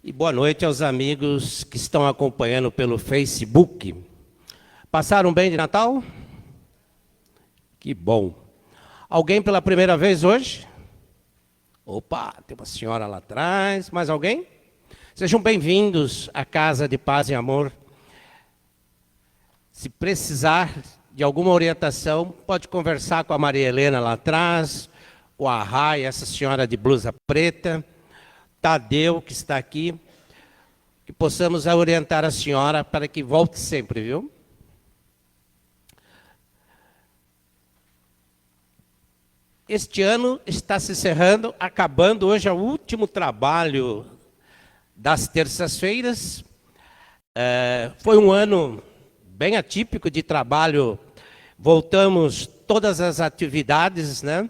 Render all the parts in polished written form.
E boa noite aos amigos que estão acompanhando pelo Facebook. Passaram bem de Natal? Que bom. Alguém pela primeira vez hoje? Opa, tem uma senhora lá atrás. Mais alguém? Sejam bem-vindos à Casa de Paz e Amor. Se precisar de alguma orientação, pode conversar com a Maria Helena lá atrás, o Arrai, essa senhora de blusa preta, Tadeu, que está aqui, que possamos orientar a senhora para que volte sempre, viu? Este ano está se encerrando, acabando hoje é o último trabalho das terças-feiras. Foi um ano bem atípico de trabalho, voltamos todas as atividades, né?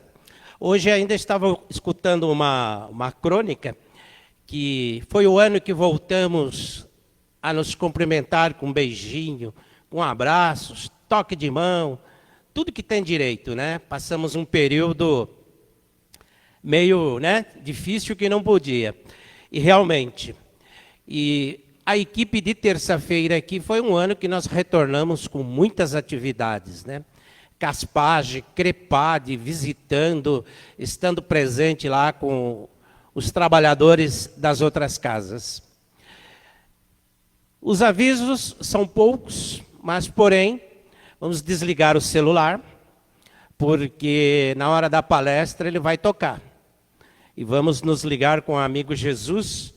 Hoje ainda estava escutando uma crônica, que foi o ano que voltamos a nos cumprimentar com um beijinho, com abraços, toque de mão, tudo que tem direito, né? Passamos um período meio, né, difícil que não podia. E realmente, a equipe de terça-feira aqui foi um ano que nós retornamos com muitas atividades, né? Caspage, Crepade, visitando, estando presente lá com os trabalhadores das outras casas. Os avisos são poucos, mas, porém, vamos desligar o celular, porque na hora da palestra ele vai tocar. E vamos nos ligar com o amigo Jesus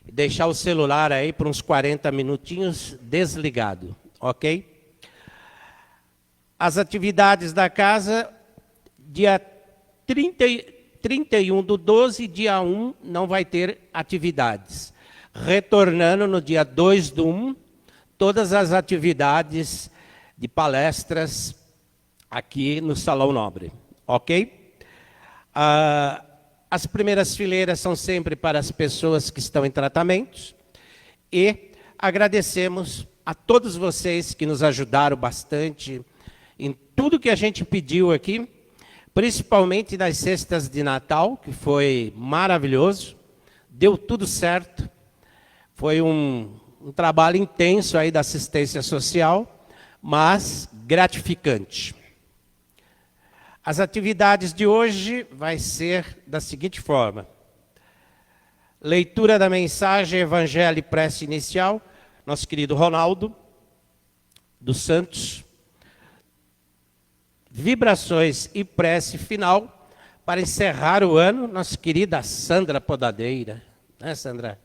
e deixar o celular aí por uns 40 minutinhos desligado, ok? As atividades da casa, dia 31/12, dia 1, não vai ter atividades. Retornando no dia 2/1, todas as atividades de palestras aqui no Salão Nobre, ok? As primeiras fileiras são sempre para as pessoas que estão em tratamentos e agradecemos a todos vocês que nos ajudaram bastante em tudo que a gente pediu aqui, principalmente nas cestas de Natal, que foi maravilhoso, deu tudo certo, foi um trabalho intenso aí da assistência social, mas gratificante. As atividades de hoje vai ser da seguinte forma: leitura da mensagem, evangelho e prece inicial, nosso querido Ronaldo dos Santos, vibrações e prece final, para encerrar o ano, nossa querida Sandra Podadeira. Né, Sandra?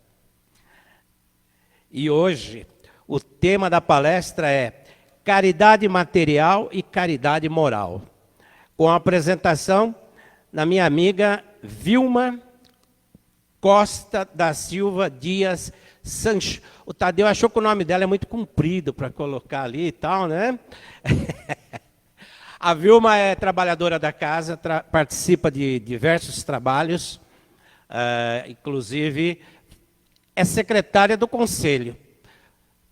E hoje, o tema da palestra é caridade material e caridade moral, com a apresentação da minha amiga Vilma Costa da Silva Dias Sancho. O Tadeu achou que o nome dela é muito comprido para colocar ali e tal, né? A Vilma é trabalhadora da casa, participa de diversos trabalhos, inclusive é secretária do conselho.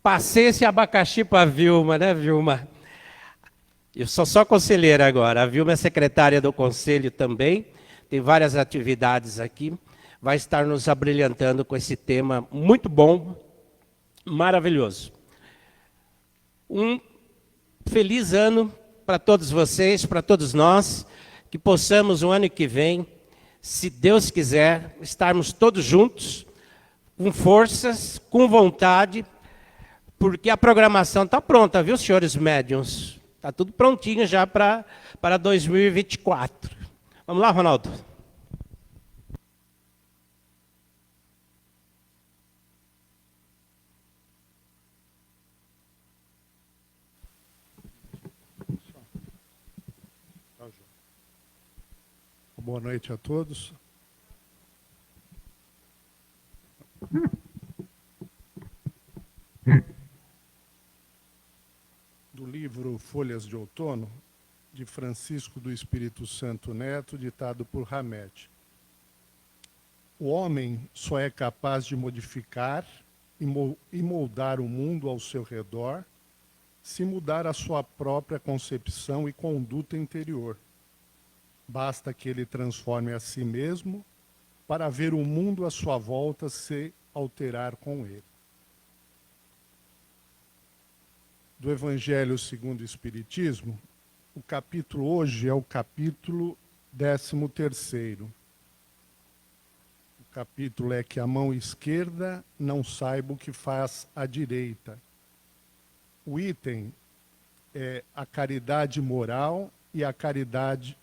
Passei esse abacaxi para a Vilma, né, Vilma? Eu sou só conselheira agora. A Vilma é secretária do conselho também, tem várias atividades aqui, vai estar nos abrilhantando com esse tema muito bom, maravilhoso. Um feliz ano para todos vocês, para todos nós, que possamos o ano que vem, se Deus quiser, estarmos todos juntos, com forças, com vontade, porque a programação está pronta, viu, senhores médiuns? Está tudo prontinho já para 2024. Vamos lá, Ronaldo? Boa noite a todos. Do livro Folhas de Outono, de Francisco do Espírito Santo Neto, ditado por Hamed. O homem só é capaz de modificar e moldar o mundo ao seu redor se mudar a sua própria concepção e conduta interior. Basta que ele transforme a si mesmo para ver o mundo à sua volta se alterar com ele. Do Evangelho segundo o Espiritismo, o capítulo hoje é o capítulo 13º. O capítulo é que a mão esquerda não saiba o que faz a direita. O item é a caridade moral e a caridade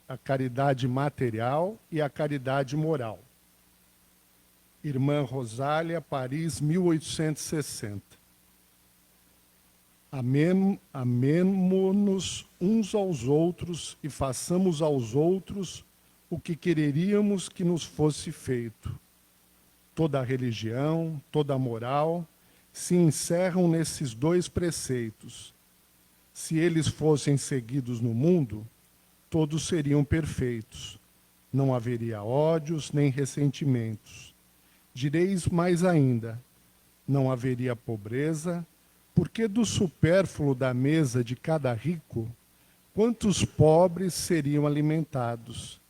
material e a caridade moral. Irmã Rosália, Paris, 1860. Amemo-nos uns aos outros e façamos aos outros o que quereríamos que nos fosse feito. Toda a religião, toda a moral se encerram nesses dois preceitos. Se eles fossem seguidos no mundo, todos seriam perfeitos. Não haveria ódios nem ressentimentos. Direis mais ainda, não haveria pobreza, porque do supérfluo da mesa de cada rico, quantos pobres seriam alimentados?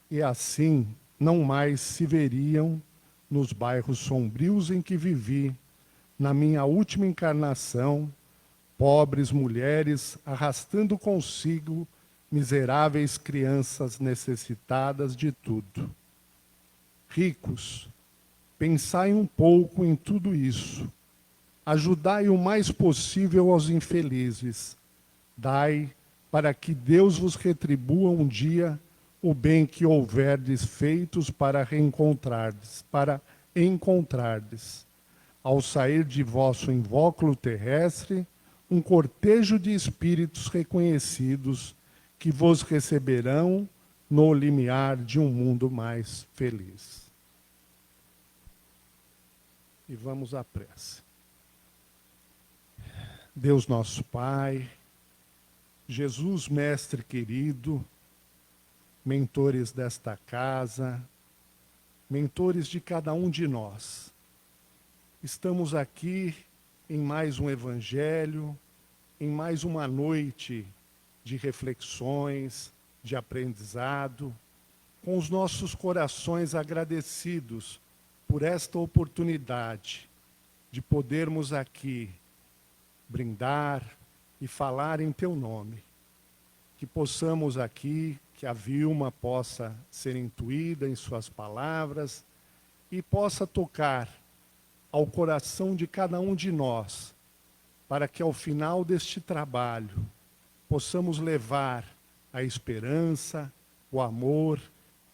E assim não mais se veriam, nos bairros sombrios em que vivi, na minha última encarnação, pobres mulheres arrastando consigo miseráveis crianças necessitadas de tudo. Ricos, pensai um pouco em tudo isso. Ajudai o mais possível aos infelizes. Dai para que Deus vos retribua um dia o bem que houverdes feitos para encontrardes. Ao sair de vosso invólucro terrestre, um cortejo de espíritos reconhecidos que vos receberão no limiar de um mundo mais feliz. E vamos à prece. Deus nosso Pai, Jesus Mestre querido, mentores desta casa, mentores de cada um de nós, estamos aqui em mais um Evangelho, em mais uma noite de reflexões, de aprendizado, com os nossos corações agradecidos por esta oportunidade de podermos aqui brindar e falar em Teu nome. Que possamos aqui, que a Vilma possa ser intuída em suas palavras e possa tocar ao coração de cada um de nós, para que ao final deste trabalho possamos levar a esperança, o amor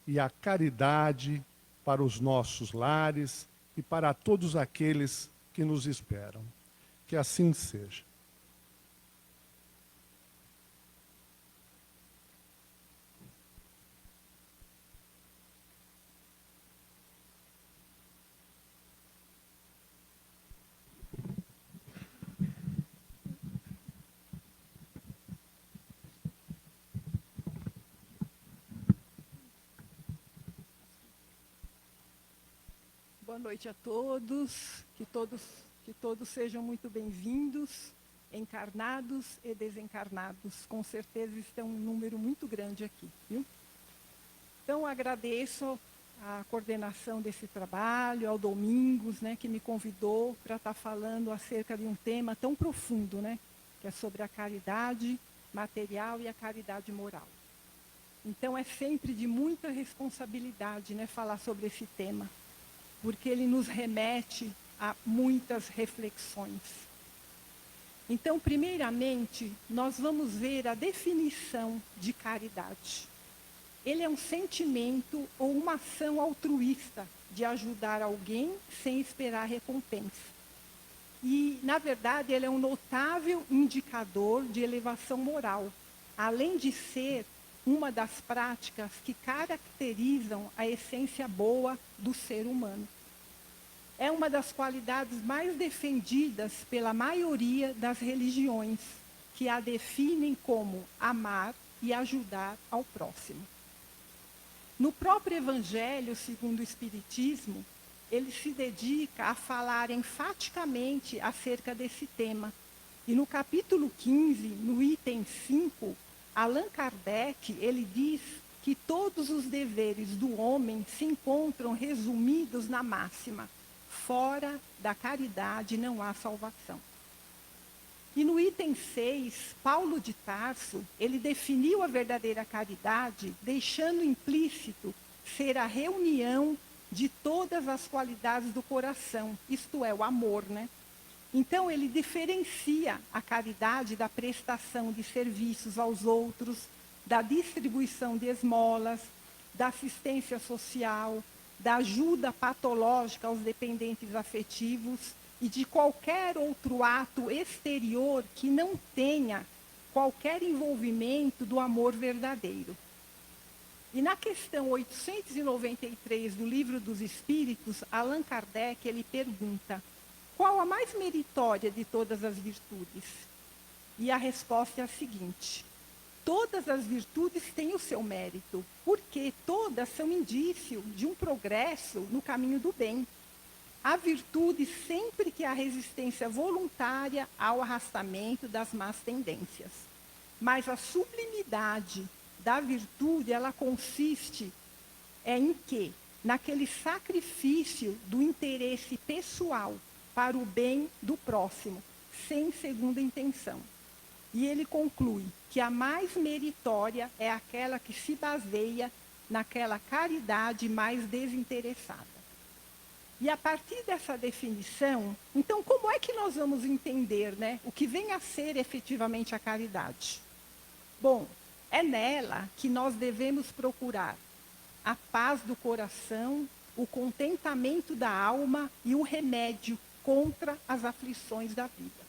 e a caridade para os nossos lares e para todos aqueles que nos esperam. Que assim seja. Boa noite a todos, que todos sejam muito bem-vindos, encarnados e desencarnados. Com certeza está um número muito grande aqui, viu? Então, agradeço a coordenação desse trabalho, ao Domingos, né, que me convidou para estar falando acerca de um tema tão profundo, né, que é sobre a caridade material e a caridade moral. Então, é sempre de muita responsabilidade, né, falar sobre esse tema, porque ele nos remete a muitas reflexões. Então, primeiramente, nós vamos ver a definição de caridade. Ele é um sentimento ou uma ação altruísta de ajudar alguém sem esperar recompensa. E, na verdade, ele é um notável indicador de elevação moral, além de ser uma das práticas que caracterizam a essência boa do ser humano. É uma das qualidades mais defendidas pela maioria das religiões, que a definem como amar e ajudar ao próximo. No próprio Evangelho, segundo o Espiritismo, ele se dedica a falar enfaticamente acerca desse tema. E no capítulo 15, no item 5, Allan Kardec, ele diz que todos os deveres do homem se encontram resumidos na máxima: Fora da caridade não há salvação. E no item 6, Paulo de Tarso, ele definiu a verdadeira caridade, deixando implícito ser a reunião de todas as qualidades do coração, isto é, o amor, né? Então, ele diferencia a caridade da prestação de serviços aos outros, da distribuição de esmolas, da assistência social, da ajuda patológica aos dependentes afetivos e de qualquer outro ato exterior que não tenha qualquer envolvimento do amor verdadeiro. E na questão 893 do Livro dos Espíritos, Allan Kardec, ele pergunta: qual a mais meritória de todas as virtudes? E a resposta é a seguinte: todas as virtudes têm o seu mérito, porque todas são indício de um progresso no caminho do bem. A virtude sempre que há resistência voluntária ao arrastamento das más tendências. Mas a sublimidade da virtude, ela consiste em quê? Naquele sacrifício do interesse pessoal para o bem do próximo, sem segunda intenção. E ele conclui que a mais meritória é aquela que se baseia naquela caridade mais desinteressada. E a partir dessa definição, então como é que nós vamos entender, né, o que vem a ser efetivamente a caridade? Bom, é nela que nós devemos procurar a paz do coração, o contentamento da alma e o remédio contra as aflições da vida.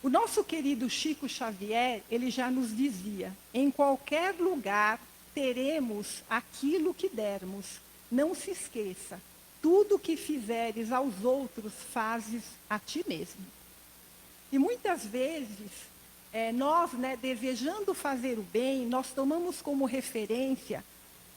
O nosso querido Chico Xavier, ele já nos dizia: em qualquer lugar teremos aquilo que dermos. Não se esqueça, tudo que fizeres aos outros, fazes a ti mesmo. E muitas vezes, nós, né, desejando fazer o bem, nós tomamos como referência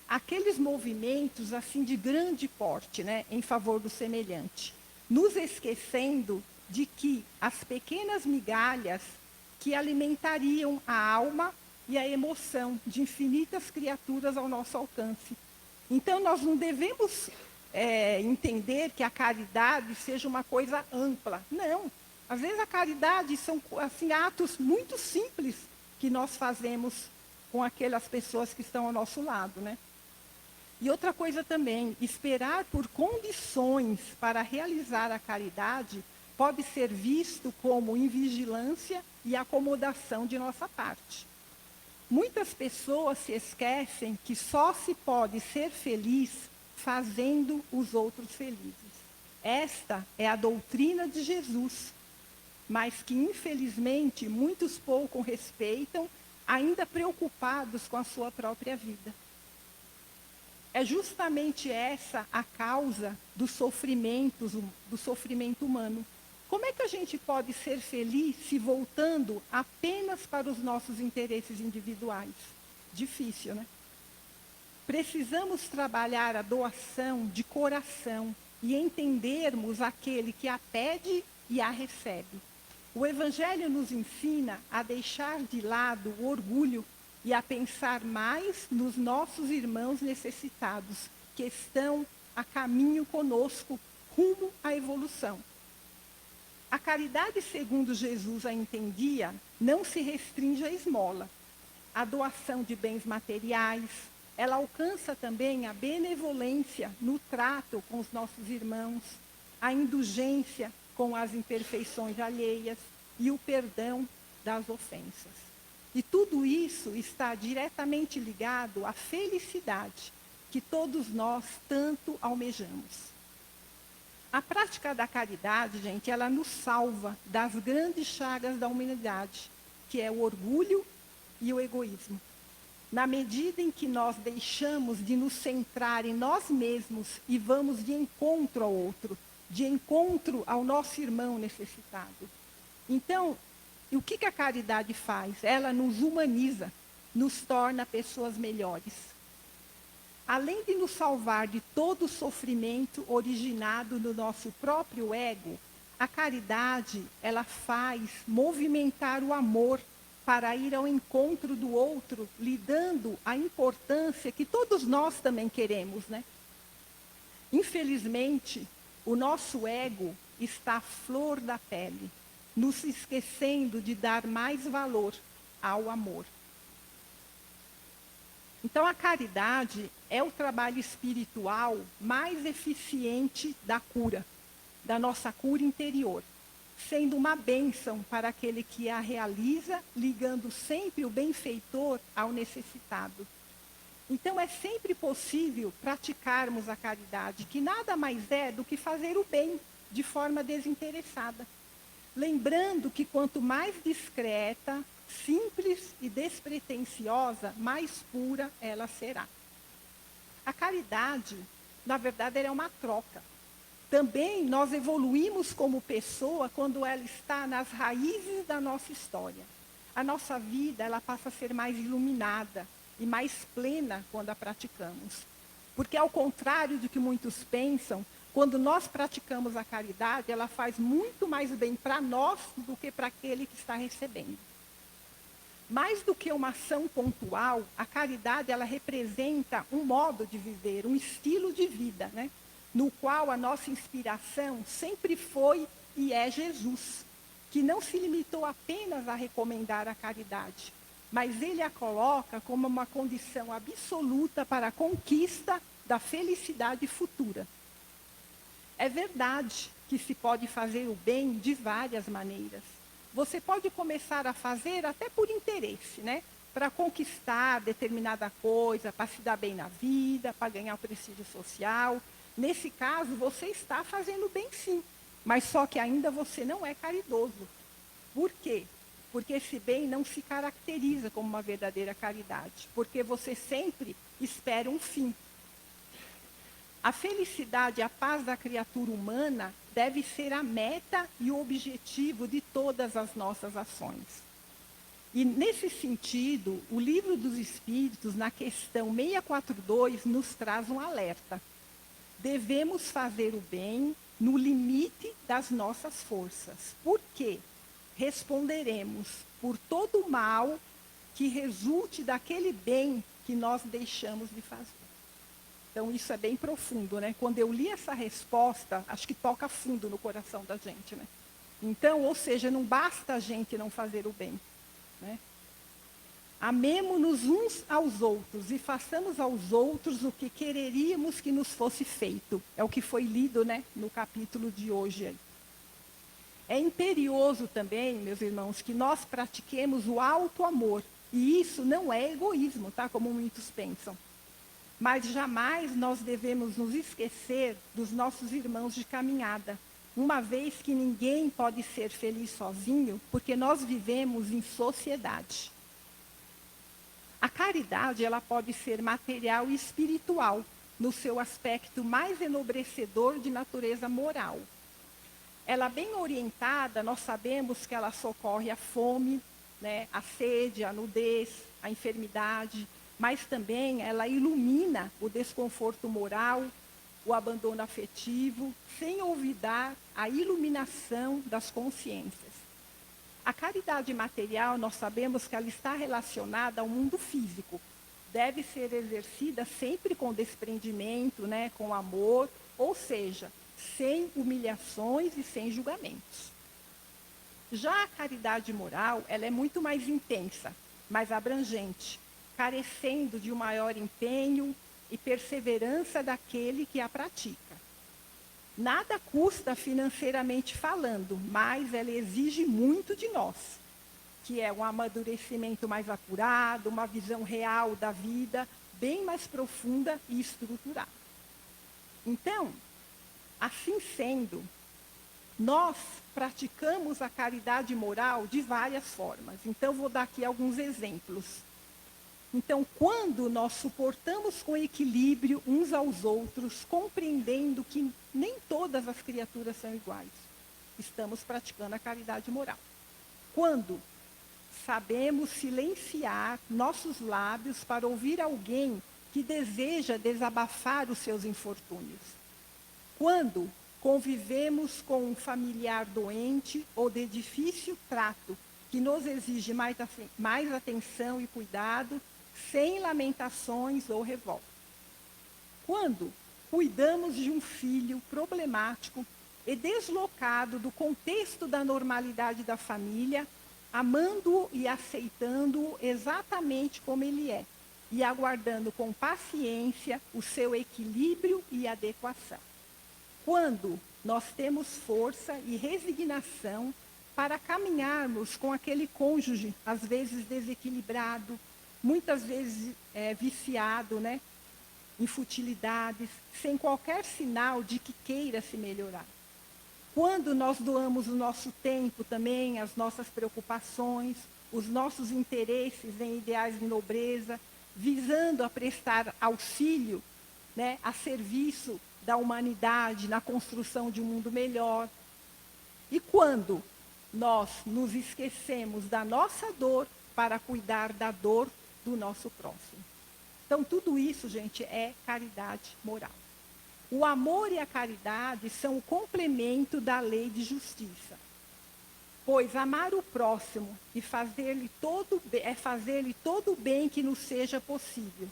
aqueles movimentos assim de grande porte, né, em favor do semelhante, nos esquecendo de que as pequenas migalhas que alimentariam a alma e a emoção de infinitas criaturas ao nosso alcance. Então, nós não devemos entender que a caridade seja uma coisa ampla. Não. Às vezes a caridade são assim, atos muito simples que nós fazemos com aquelas pessoas que estão ao nosso lado, né? E outra coisa também, esperar por condições para realizar a caridade pode ser visto como invigilância e acomodação de nossa parte. Muitas pessoas se esquecem que só se pode ser feliz fazendo os outros felizes. Esta é a doutrina de Jesus, mas que, infelizmente, muitos pouco respeitam, ainda preocupados com a sua própria vida. É justamente essa a causa do sofrimento humano. Como é que a gente pode ser feliz se voltando apenas para os nossos interesses individuais? Difícil, né? Precisamos trabalhar a doação de coração e entendermos aquele que a pede e a recebe. O Evangelho nos ensina a deixar de lado o orgulho e a pensar mais nos nossos irmãos necessitados, que estão a caminho conosco, rumo à evolução. A caridade, segundo Jesus a entendia, não se restringe à esmola. A doação de bens materiais, ela alcança também a benevolência no trato com os nossos irmãos, a indulgência com as imperfeições alheias e o perdão das ofensas. E tudo isso está diretamente ligado à felicidade que todos nós tanto almejamos. A prática da caridade, gente, ela nos salva das grandes chagas da humanidade, que é o orgulho e o egoísmo. Na medida em que nós deixamos de nos centrar em nós mesmos e vamos de encontro ao outro, de encontro ao nosso irmão necessitado. Então, o que a caridade faz? Ela nos humaniza, nos torna pessoas melhores. Além de nos salvar de todo o sofrimento originado no nosso próprio ego, a caridade, ela faz movimentar o amor para ir ao encontro do outro, lhe dando a importância que todos nós também queremos, né? Infelizmente, o nosso ego está à flor da pele, nos esquecendo de dar mais valor ao amor. Então, a caridade é o trabalho espiritual mais eficiente da cura, da nossa cura interior, sendo uma bênção para aquele que a realiza, ligando sempre o benfeitor ao necessitado. Então, é sempre possível praticarmos a caridade, que nada mais é do que fazer o bem de forma desinteressada. Lembrando que quanto mais discreta, simples e despretensiosa, mais pura ela será. A caridade, na verdade, é uma troca. Também nós evoluímos como pessoa quando ela está nas raízes da nossa história. A nossa vida, ela passa a ser mais iluminada e mais plena quando a praticamos. Porque, ao contrário do que muitos pensam, quando nós praticamos a caridade, ela faz muito mais bem para nós do que para aquele que está recebendo. Mais do que uma ação pontual, a caridade ela representa um modo de viver, um estilo de vida, né? No qual a nossa inspiração sempre foi e é Jesus, que não se limitou apenas a recomendar a caridade, mas ele a coloca como uma condição absoluta para a conquista da felicidade futura. É verdade que se pode fazer o bem de várias maneiras. Você pode começar a fazer até por interesse, né? Para conquistar determinada coisa, para se dar bem na vida, para ganhar o prestígio social. Nesse caso, você está fazendo bem sim, mas só que ainda você não é caridoso. Por quê? Porque esse bem não se caracteriza como uma verdadeira caridade, porque você sempre espera um fim. A felicidade e a paz da criatura humana deve ser a meta e o objetivo de todas as nossas ações. E, nesse sentido, o Livro dos Espíritos, na questão 642, nos traz um alerta. Devemos fazer o bem no limite das nossas forças. Por quê? Responderemos por todo o mal que resulte daquele bem que nós deixamos de fazer. Então, isso é bem profundo, né? Quando eu li essa resposta, acho que toca fundo no coração da gente, né? Então, ou seja, não basta a gente não fazer o bem, né? Amemo-nos uns aos outros e façamos aos outros o que quereríamos que nos fosse feito. É o que foi lido, né, no capítulo de hoje. É imperioso também, meus irmãos, que nós pratiquemos o alto amor. E isso não é egoísmo, tá? Como muitos pensam. Mas jamais nós devemos nos esquecer dos nossos irmãos de caminhada, uma vez que ninguém pode ser feliz sozinho, porque nós vivemos em sociedade. A caridade, ela pode ser material e espiritual, no seu aspecto mais enobrecedor de natureza moral. Ela bem orientada, nós sabemos que ela socorre a fome, né, a sede, a nudez, a enfermidade, mas também ela ilumina o desconforto moral, o abandono afetivo, sem olvidar a iluminação das consciências. A caridade material, nós sabemos que ela está relacionada ao mundo físico. Deve ser exercida sempre com desprendimento, né, com amor, ou seja, sem humilhações e sem julgamentos. Já a caridade moral, ela é muito mais intensa, mais abrangente, carecendo de um maior empenho e perseverança daquele que a pratica. Nada custa financeiramente falando, mas ela exige muito de nós, que é um amadurecimento mais apurado, uma visão real da vida, bem mais profunda e estruturada. Então, assim sendo, nós praticamos a caridade moral de várias formas. Então, vou dar aqui alguns exemplos. Então, quando nós suportamos com equilíbrio uns aos outros, compreendendo que nem todas as criaturas são iguais, estamos praticando a caridade moral. Quando sabemos silenciar nossos lábios para ouvir alguém que deseja desabafar os seus infortúnios. Quando convivemos com um familiar doente ou de difícil trato, que nos exige mais atenção e cuidado, sem lamentações ou revolta. Quando cuidamos de um filho problemático e deslocado do contexto da normalidade da família, amando-o e aceitando-o exatamente como ele é, e aguardando com paciência o seu equilíbrio e adequação. Quando nós temos força e resignação para caminharmos com aquele cônjuge, às vezes desequilibrado, muitas vezes viciado, né, em futilidades, sem qualquer sinal de que queira se melhorar. Quando nós doamos o nosso tempo também, as nossas preocupações, os nossos interesses em ideais de nobreza, visando a prestar auxílio, né, a serviço da humanidade, na construção de um mundo melhor. E quando nós nos esquecemos da nossa dor para cuidar da dor do nosso próximo. Então, tudo isso, gente, é caridade moral. O amor e a caridade são o complemento da lei de justiça. Pois amar o próximo e fazer-lhe todo o bem que nos seja possível.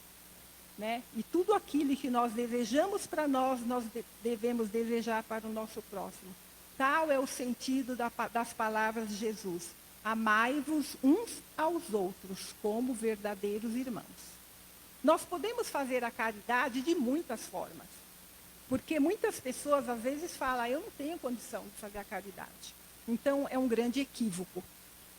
Né? E tudo aquilo que nós desejamos para nós, nós devemos desejar para o nosso próximo. Tal é o sentido das palavras de Jesus. Amai-vos uns aos outros, como verdadeiros irmãos. Nós podemos fazer a caridade de muitas formas. Porque muitas pessoas, às vezes, falam, eu não tenho condição de fazer a caridade. Então, é um grande equívoco.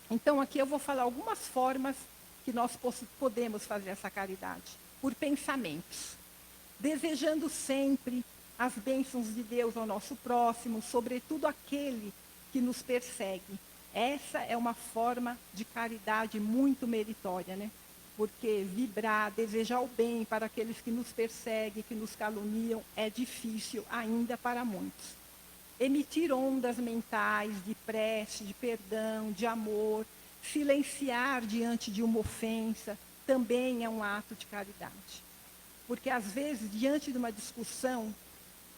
Então, aqui eu vou falar algumas formas que nós podemos fazer essa caridade. Por pensamentos. Desejando sempre as bênçãos de Deus ao nosso próximo, sobretudo aquele que nos persegue. Essa é uma forma de caridade muito meritória, né? Porque vibrar, desejar o bem para aqueles que nos perseguem, que nos caluniam, é difícil ainda para muitos. Emitir ondas mentais de prece, de perdão, de amor, silenciar diante de uma ofensa, também é um ato de caridade. Porque, às vezes, diante de uma discussão,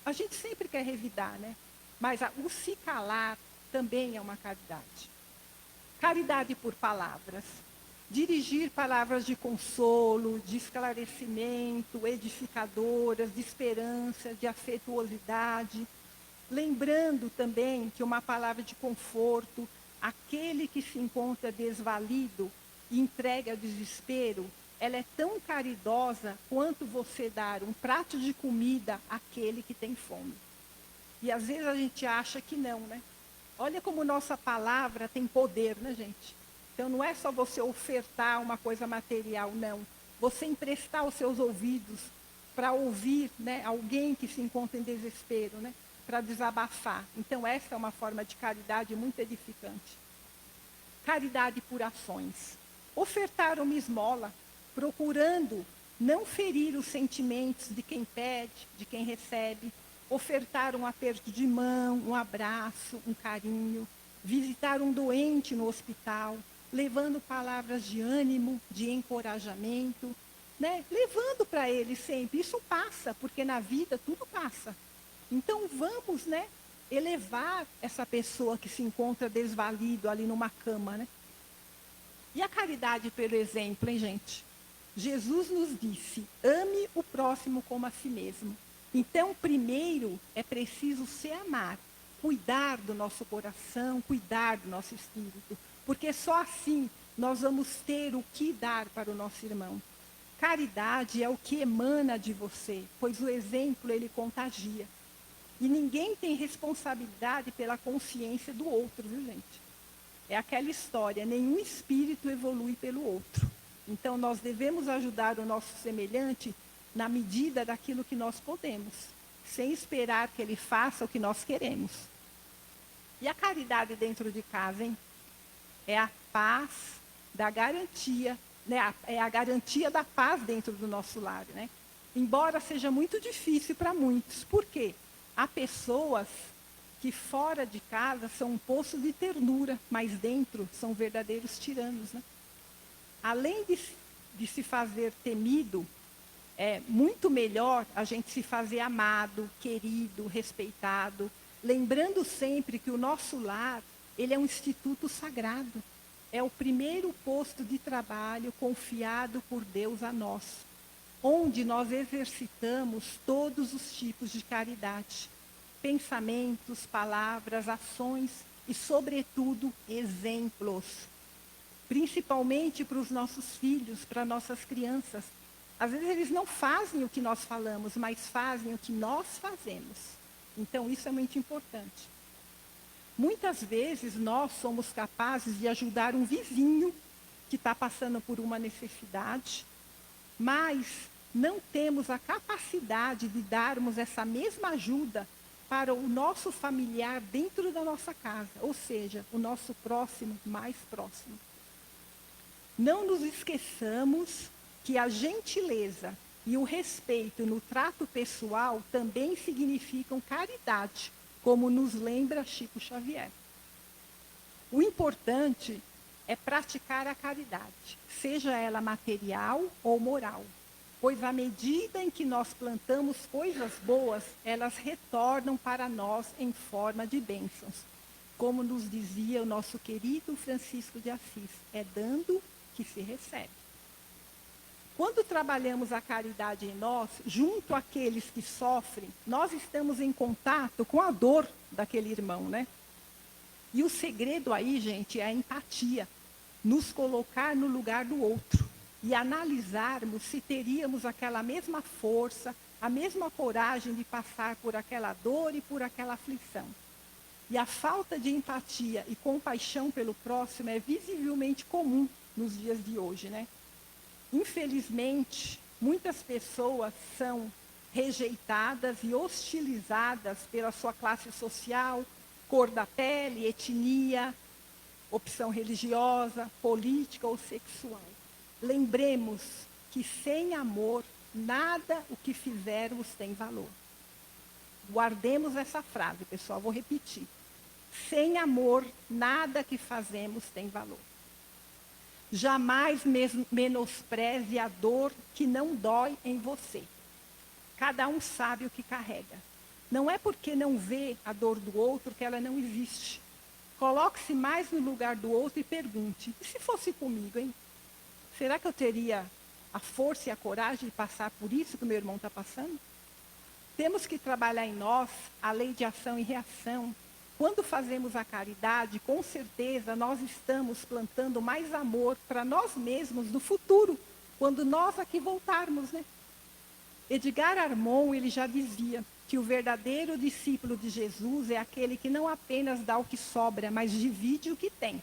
a gente sempre quer revidar, né? Mas o se calar também é uma caridade. Caridade por palavras. Dirigir palavras de consolo, de esclarecimento, edificadoras, de esperança, de afetuosidade. Lembrando também que uma palavra de conforto, aquele que se encontra desvalido e entregue ao desespero, ela é tão caridosa quanto você dar um prato de comida àquele que tem fome. E às vezes a gente acha que não, né? Olha como nossa palavra tem poder, né, gente? Então não é só você ofertar uma coisa material, não. Você emprestar os seus ouvidos para ouvir, né, alguém que se encontra em desespero, né? Para desabafar. Então essa é uma forma de caridade muito edificante. Caridade por ações. Ofertar uma esmola, procurando não ferir os sentimentos de quem pede, de quem recebe. Ofertar um aperto de mão, um abraço, um carinho. Visitar um doente no hospital, levando palavras de ânimo, de encorajamento, né? Levando para ele sempre. Isso passa, porque na vida tudo passa. Então vamos, né, elevar essa pessoa que se encontra desvalido ali numa cama, né? E a caridade pelo exemplo, hein, gente? Jesus nos disse, ame o próximo como a si mesmo. Então, primeiro, é preciso se amar, cuidar do nosso coração, cuidar do nosso espírito, porque só assim nós vamos ter o que dar para o nosso irmão. Caridade é o que emana de você, pois o exemplo ele contagia. E ninguém tem responsabilidade pela consciência do outro, viu, gente? É aquela história, nenhum espírito evolui pelo outro. Então, nós devemos ajudar o nosso semelhante na medida daquilo que nós podemos, sem esperar que ele faça o que nós queremos. E a caridade dentro de casa, hein? É a paz da garantia, né? É a garantia da paz dentro do nosso lar, né? Embora seja muito difícil para muitos. Por quê? Há pessoas que fora de casa são um poço de ternura, mas dentro são verdadeiros tiranos, né? Além de se fazer temido, é muito melhor a gente se fazer amado, querido, respeitado, lembrando sempre que o nosso lar, ele é um instituto sagrado. É o primeiro posto de trabalho confiado por Deus a nós. onde nós exercitamos todos os tipos de caridade, pensamentos, palavras, ações e, sobretudo, exemplos, principalmente para os nossos filhos, para nossas crianças. Às vezes eles não fazem o que nós falamos, mas fazem o que nós fazemos. Então, isso é muito importante. Muitas vezes nós somos capazes de ajudar um vizinho que está passando por uma necessidade, mas não temos a capacidade de darmos essa mesma ajuda para o nosso familiar dentro da nossa casa, ou seja, o nosso próximo mais próximo. Não nos esqueçamos que a gentileza e o respeito no trato pessoal também significam caridade, como nos lembra Chico Xavier. O importante é praticar a caridade, seja ela material ou moral, pois à medida em que nós plantamos coisas boas, elas retornam para nós em forma de bênçãos. Como nos dizia o nosso querido Francisco de Assis, é dando que se recebe. Quando trabalhamos a caridade em nós, junto àqueles que sofrem, nós estamos em contato com a dor daquele irmão, né? E o segredo aí, gente, é a empatia. Nos colocar no lugar do outro e analisarmos se teríamos aquela mesma força, a mesma coragem de passar por aquela dor e por aquela aflição. E a falta de empatia e compaixão pelo próximo é visivelmente comum nos dias de hoje, né? Infelizmente, muitas pessoas são rejeitadas e hostilizadas pela sua classe social, cor da pele, etnia, opção religiosa, política ou sexual. Lembremos que sem amor, nada o que fizermos tem valor. Guardemos essa frase, pessoal, vou repetir. Sem amor, nada que fazemos tem valor. Jamais menospreze a dor que não dói em você. Cada um sabe o que carrega. Não é porque não vê a dor do outro que ela não existe. Coloque-se mais no lugar do outro e pergunte, e se fosse comigo, hein? Será que eu teria a força e a coragem de passar por isso que o meu irmão está passando? Temos que trabalhar em nós a lei de ação e reação. Quando fazemos a caridade, com certeza nós estamos plantando mais amor para nós mesmos no futuro, quando nós aqui voltarmos, né? Edgar Armon, ele já dizia que o verdadeiro discípulo de Jesus é aquele que não apenas dá o que sobra, mas divide o que tem.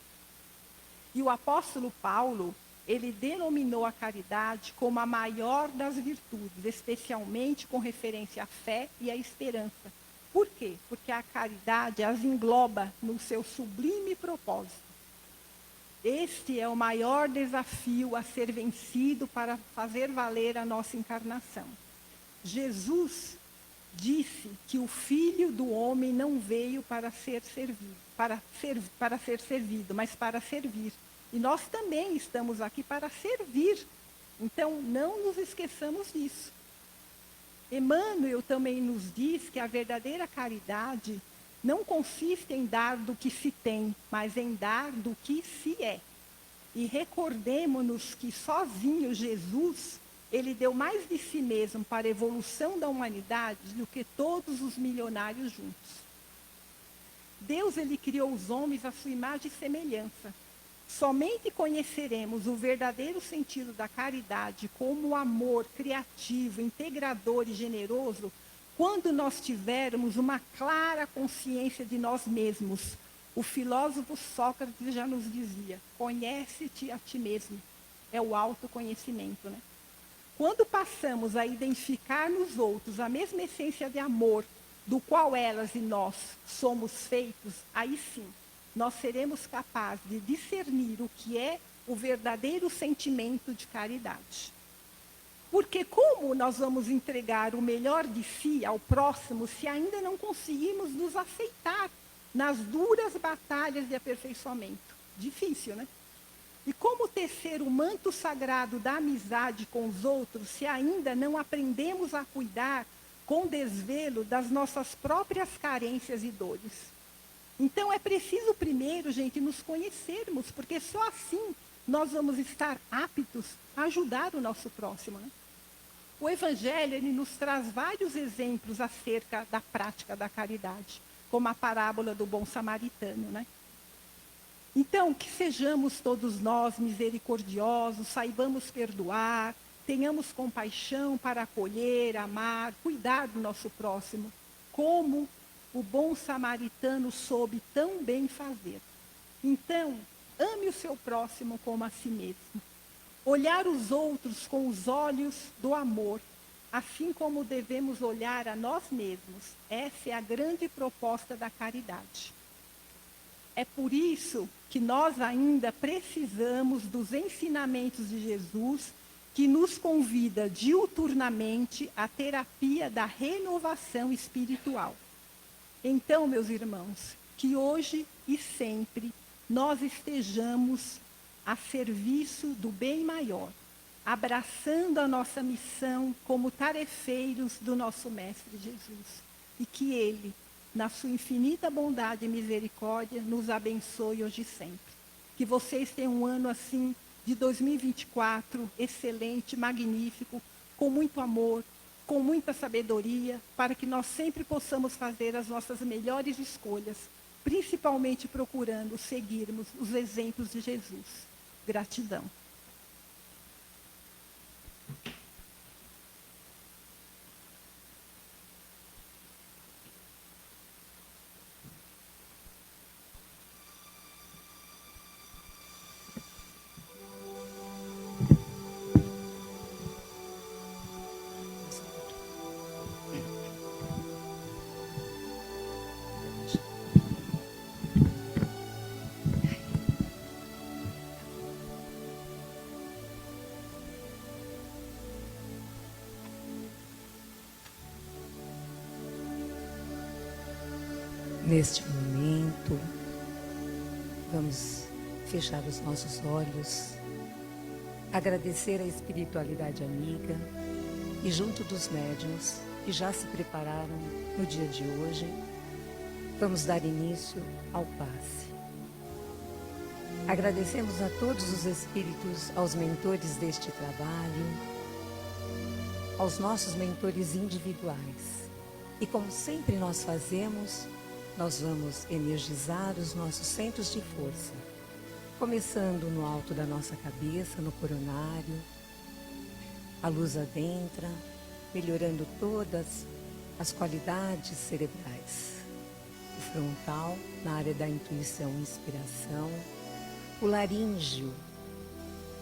E o apóstolo Paulo, ele denominou a caridade como a maior das virtudes, especialmente com referência à fé e à esperança. Por quê? Porque a caridade as engloba no seu sublime propósito. Este é o maior desafio a ser vencido para fazer valer a nossa encarnação. Jesus disse que o Filho do Homem não veio para ser servido, mas para servir. E nós também estamos aqui para servir. Então, não nos esqueçamos disso. Emmanuel também nos diz que a verdadeira caridade não consiste em dar do que se tem, mas em dar do que se é. E recordemo-nos que sozinho Jesus, ele deu mais de si mesmo para a evolução da humanidade do que todos os milionários juntos. Deus, ele criou os homens à sua imagem e semelhança. Somente conheceremos o verdadeiro sentido da caridade como o amor criativo, integrador e generoso quando nós tivermos uma clara consciência de nós mesmos. O filósofo Sócrates já nos dizia, conhece-te a ti mesmo. É o autoconhecimento, né? Quando passamos a identificar nos outros a mesma essência de amor do qual elas e nós somos feitos, aí sim, nós seremos capazes de discernir o que é o verdadeiro sentimento de caridade. Porque como nós vamos entregar o melhor de si ao próximo se ainda não conseguimos nos aceitar nas duras batalhas de aperfeiçoamento? Difícil, né? E como tecer o manto sagrado da amizade com os outros se ainda não aprendemos a cuidar com desvelo das nossas próprias carências e dores? Então, é preciso primeiro, gente, nos conhecermos, porque só assim nós vamos estar aptos a ajudar o nosso próximo, né? O Evangelho ele nos traz vários exemplos acerca da prática da caridade, como a parábola do bom samaritano, né? Então, que sejamos todos nós misericordiosos, saibamos perdoar, tenhamos compaixão para acolher, amar, cuidar do nosso próximo, como o bom samaritano soube tão bem fazer. Então, ame o seu próximo como a si mesmo. Olhar os outros com os olhos do amor, assim como devemos olhar a nós mesmos. Essa é a grande proposta da caridade. É por isso que nós ainda precisamos dos ensinamentos de Jesus, que nos convida diuturnamente à terapia da renovação espiritual. Então, meus irmãos, que hoje e sempre nós estejamos a serviço do bem maior, abraçando a nossa missão como tarefeiros do nosso Mestre Jesus. E que Ele, na sua infinita bondade e misericórdia, nos abençoe hoje e sempre. Que vocês tenham um ano assim, de 2024, excelente, magnífico, com muito amor, com muita sabedoria, para que nós sempre possamos fazer as nossas melhores escolhas, principalmente procurando seguirmos os exemplos de Jesus. Gratidão. Neste momento, vamos fechar os nossos olhos, agradecer a espiritualidade amiga e junto dos médiuns que já se prepararam no dia de hoje, vamos dar início ao passe. Agradecemos a todos os espíritos, aos mentores deste trabalho, aos nossos mentores individuais. E como sempre nós fazemos, nós vamos energizar os nossos centros de força, começando no alto da nossa cabeça, no coronário. A luz adentra, melhorando todas as qualidades cerebrais. O frontal, na área da intuição e inspiração. O laríngeo,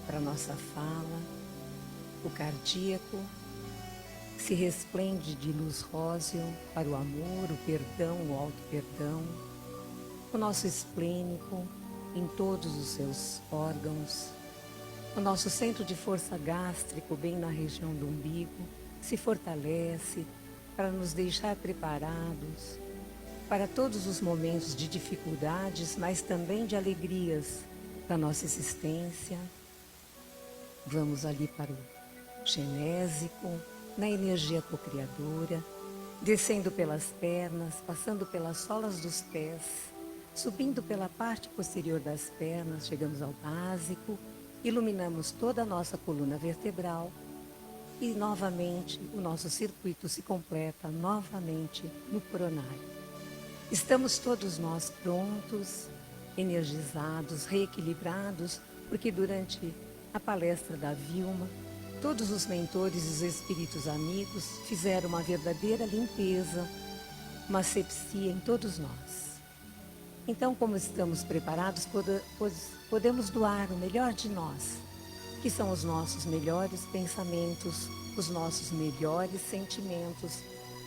para nossa fala. O cardíaco, se resplende de luz róseo para o amor, o perdão, o auto-perdão. O nosso esplênico, em todos os seus órgãos. O nosso centro de força gástrico, bem na região do umbigo, se fortalece para nos deixar preparados para todos os momentos de dificuldades, mas também de alegrias da nossa existência. Vamos ali para o genésico, na energia cocriadora, descendo pelas pernas, passando pelas solas dos pés, subindo pela parte posterior das pernas, chegamos ao básico, iluminamos toda a nossa coluna vertebral e novamente o nosso circuito se completa novamente no coronário. Estamos todos nós prontos, energizados, reequilibrados, porque durante a palestra da Vilma, todos os mentores e os espíritos amigos fizeram uma verdadeira limpeza, uma asepsia em todos nós. Então, como estamos preparados, podemos doar o melhor de nós, que são os nossos melhores pensamentos, os nossos melhores sentimentos,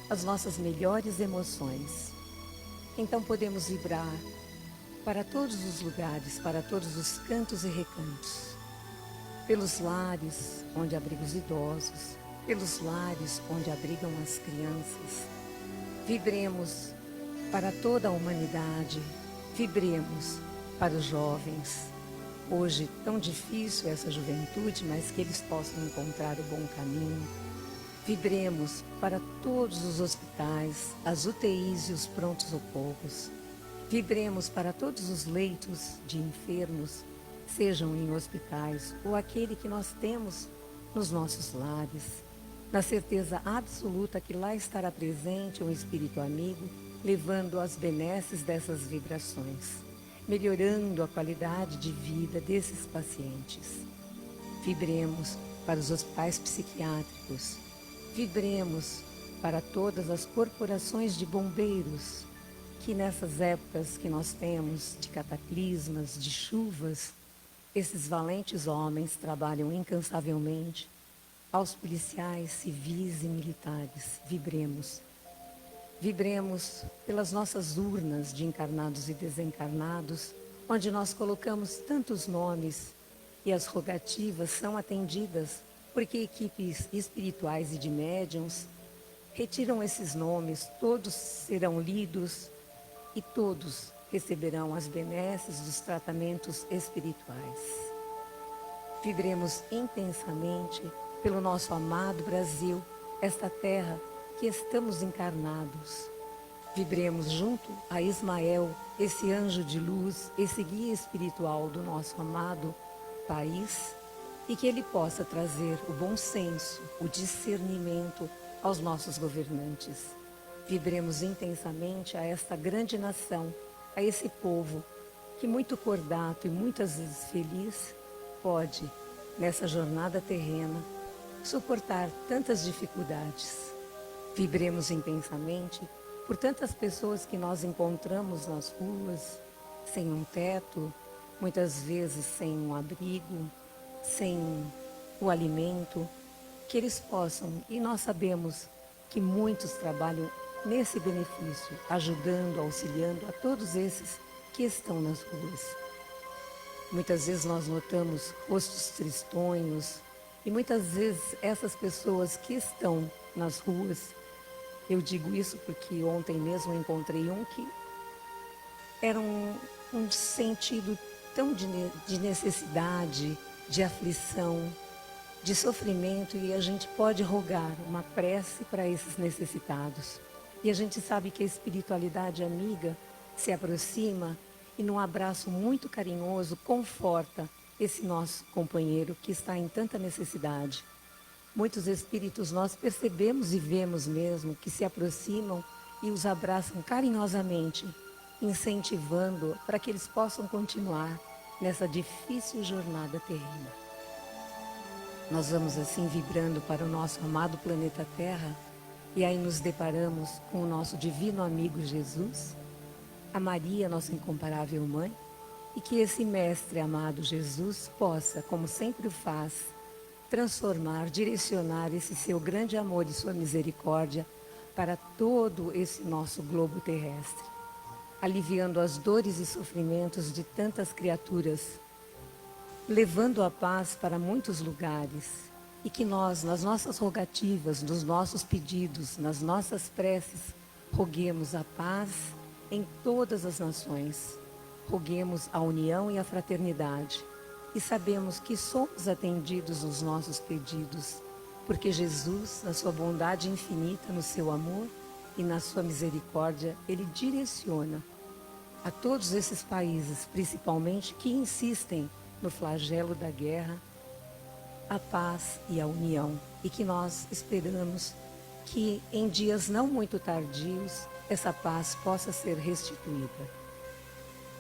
as nossas melhores emoções. Então podemos vibrar para todos os lugares, para todos os cantos e recantos. Pelos lares onde abrigam os idosos, pelos lares onde abrigam as crianças. Vibremos para toda a humanidade, vibremos para os jovens. Hoje, tão difícil essa juventude, mas que eles possam encontrar o bom caminho. Vibremos para todos os hospitais, as UTIs e os prontos-socorros. Vibremos para todos os leitos de enfermos, sejam em hospitais ou aquele que nós temos nos nossos lares. na certeza absoluta que lá estará presente um espírito amigo, levando as benesses dessas vibrações, melhorando a qualidade de vida desses pacientes. Vibremos para os hospitais psiquiátricos, vibremos para todas as corporações de bombeiros, que nessas épocas que nós temos de cataclismas, de chuvas, esses valentes homens trabalham incansavelmente. Aos policiais, civis e militares, vibremos. Vibremos pelas nossas urnas de encarnados e desencarnados, onde nós colocamos tantos nomes e as rogativas são atendidas, porque equipes espirituais e de médiuns retiram esses nomes, todos serão lidos e todos receberão as benesses dos tratamentos espirituais. Vibremos intensamente pelo nosso amado Brasil, esta terra que estamos encarnados. Vibremos junto a Ismael, esse anjo de luz, esse guia espiritual do nosso amado país, e que ele possa trazer o bom senso, o discernimento aos nossos governantes. Vibremos intensamente a esta grande nação, a esse povo que muito cordato e muitas vezes feliz pode, nessa jornada terrena, suportar tantas dificuldades. Vibremos intensamente por tantas pessoas que nós encontramos nas ruas, sem um teto, muitas vezes sem um abrigo, sem o alimento, que eles possam, e nós sabemos que muitos trabalham nesse benefício, ajudando, auxiliando a todos esses que estão nas ruas. Muitas vezes nós notamos rostos tristonhos, e muitas vezes essas pessoas que estão nas ruas, eu digo isso porque ontem mesmo encontrei um que era um sentido tão de necessidade, de aflição, de sofrimento, e a gente pode rogar uma prece para esses necessitados. E a gente sabe que a espiritualidade amiga se aproxima e num abraço muito carinhoso conforta esse nosso companheiro que está em tanta necessidade. Muitos espíritos nós percebemos e vemos mesmo que se aproximam e os abraçam carinhosamente, incentivando para que eles possam continuar nessa difícil jornada terrena. Nós vamos assim vibrando para o nosso amado planeta Terra, e aí nos deparamos com o nosso divino amigo Jesus, a Maria, nossa incomparável mãe, e que esse mestre amado Jesus possa, como sempre o faz, transformar, direcionar esse seu grande amor e sua misericórdia para todo esse nosso globo terrestre, aliviando as dores e sofrimentos de tantas criaturas, levando a paz para muitos lugares, e que nós, nas nossas rogativas, nos nossos pedidos, nas nossas preces, roguemos a paz em todas as nações, roguemos a união e a fraternidade, e sabemos que somos atendidos nos nossos pedidos, porque Jesus, na sua bondade infinita, no seu amor e na sua misericórdia, ele direciona a todos esses países, principalmente que insistem no flagelo da guerra, a paz e a união, e que nós esperamos que em dias não muito tardios essa paz possa ser restituída.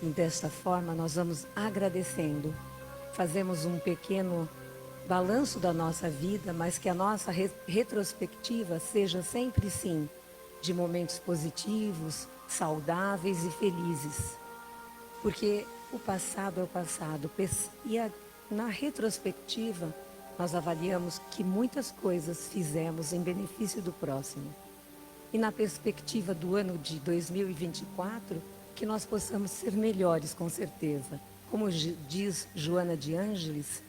E desta forma nós vamos agradecendo, fazemos um pequeno balanço da nossa vida, mas que a nossa retrospectiva seja sempre sim de momentos positivos, saudáveis e felizes, porque o passado é o passado, e na retrospectiva nós avaliamos que muitas coisas fizemos em benefício do próximo. E na perspectiva do ano de 2024, que nós possamos ser melhores com certeza. Como diz Joana de Ângeles,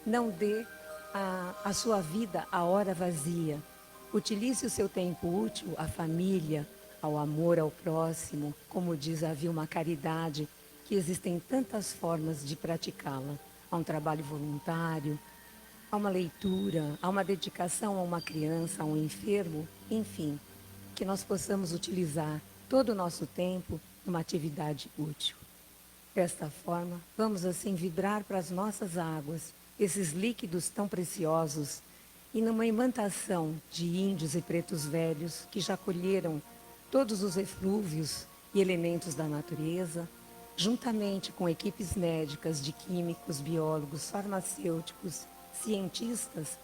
não dê a sua vida à hora vazia. Utilize o seu tempo útil à família, ao amor ao próximo, como diz a Vilma Caridade, que existem tantas formas de praticá-la. Há um trabalho voluntário, há uma leitura, há uma dedicação a uma criança, a um enfermo, enfim, que nós possamos utilizar todo o nosso tempo numa atividade útil. Desta forma, vamos assim vibrar para as nossas águas, esses líquidos tão preciosos, e numa imantação de índios e pretos velhos que já colheram todos os eflúvios e elementos da natureza, juntamente com equipes médicas de químicos, biólogos, farmacêuticos, cientistas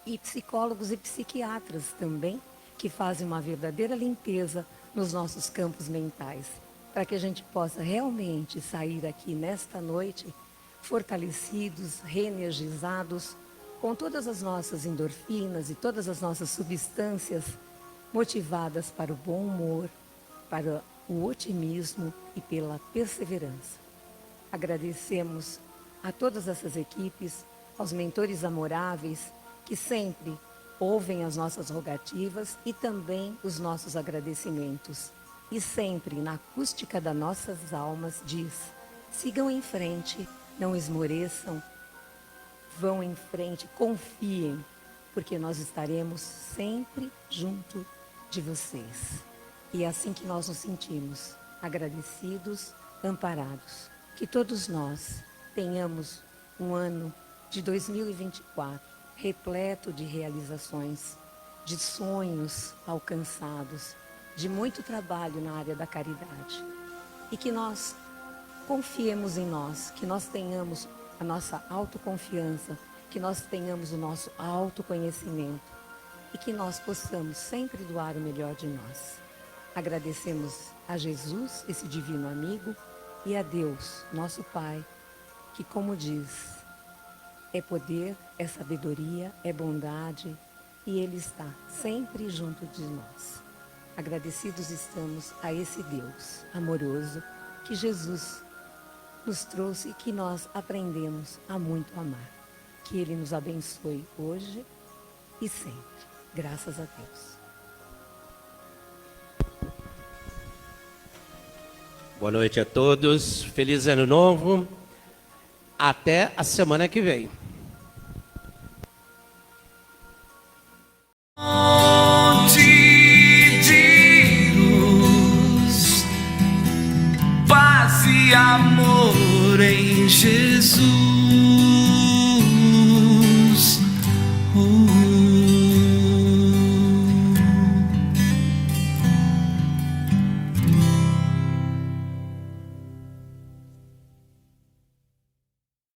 e psicólogos e psiquiatras também, que fazem uma verdadeira limpeza nos nossos campos mentais, para que a gente possa realmente sair aqui nesta noite fortalecidos, reenergizados, com todas as nossas endorfinas e todas as nossas substâncias motivadas para o bom humor, para o otimismo e pela perseverança. Agradecemos a todas essas equipes, aos mentores amoráveis que sempre ouvem as nossas rogativas e também os nossos agradecimentos. E sempre, na acústica das nossas almas, diz: sigam em frente, não esmoreçam, vão em frente, confiem, porque nós estaremos sempre junto de vocês. E é assim que nós nos sentimos, agradecidos, amparados. Que todos nós tenhamos um ano de 2024 repleto de realizações, de sonhos alcançados, de muito trabalho na área da caridade. E que nós confiemos em nós, que nós tenhamos a nossa autoconfiança, que nós tenhamos o nosso autoconhecimento e que nós possamos sempre doar o melhor de nós. Agradecemos a Jesus, esse divino amigo, e a Deus, nosso Pai, que, como diz, é poder, é sabedoria, é bondade, e Ele está sempre junto de nós. Agradecidos estamos a esse Deus amoroso que Jesus nos trouxe e que nós aprendemos a muito amar. Que Ele nos abençoe hoje e sempre. Graças a Deus. Boa noite a todos. Feliz Ano Novo. Até a semana que vem.